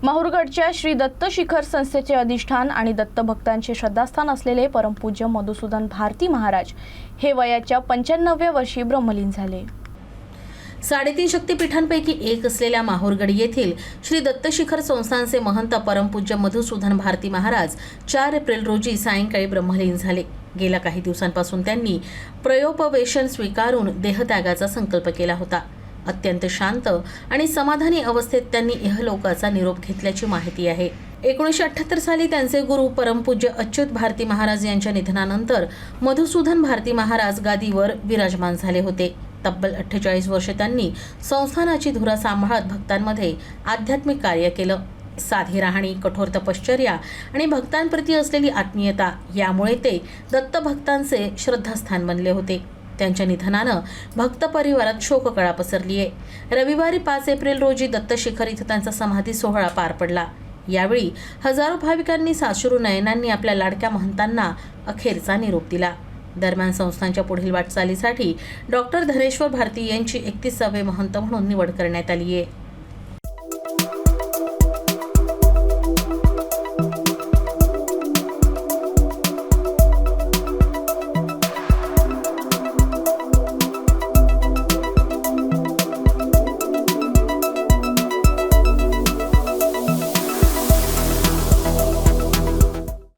माहूरगडच्या श्री दत्त शिखर संस्थेचे अधिष्ठान आणि दत्त भक्तांचे श्रद्धास्थान असलेले परमपूज्य मधुसूदन भारती महाराज हे वयाच्या 95व्या वर्षी ब्रह्मलीन झाले। 3.5 शक्तिपीठांपैकी एक असलेल्या माहूरगड येथील श्री दत्त शिखर संस्थानचे महंत परमपूज्य मधुसूदन भारती महाराज 4 एप्रिल रोजी सायंकाळी ब्रह्मलीन झाले। गेल्या काही दिवसांपासून त्यांनी प्रयोपवेशन स्वीकारून देहत्यागाचा संकल्प केला होता। अत्यंत शांत आणि समाधानी अवस्थेत त्यांनी इहलोकाचा निरोप घेतल्याची माहिती आहे। 1978 साली त्यांचे गुरु परमपूज्य अच्युत भारती महाराज यांच्या निधनानंतर मधुसूदन भारती महाराज गादीवर विराजमान झाले होते। तब्बल 48 वर्ष त्यांनी संस्थानाची धुरा सांभाळत भक्तांमध्ये आध्यात्मिक कार्य केलं। साधी राहणी, कठोर तपश्चर्या आणि भक्तांप्रती असलेली आत्मीयता यामुळे ते दत्त भक्तांचे श्रद्धास्थान बनले होते। त्यांच्या निधनानं भक्त परिवारात शोककळा पसरली आहे। रविवारी 5 एप्रिल रोजी दत्त शिखर इथं त्यांचा समाधी सोहळा पार पडला। यावेळी हजारो भाविकांनी साश्रू नयनांनी आपल्या लाडक्या महंतांना अखेरचा निरोप दिला। दरम्यान संस्थांच्या पुढील वाटचालीसाठी डॉक्टर धनेश्वर भारती यांची 31वे महंत म्हणून निवड करण्यात आली आहे।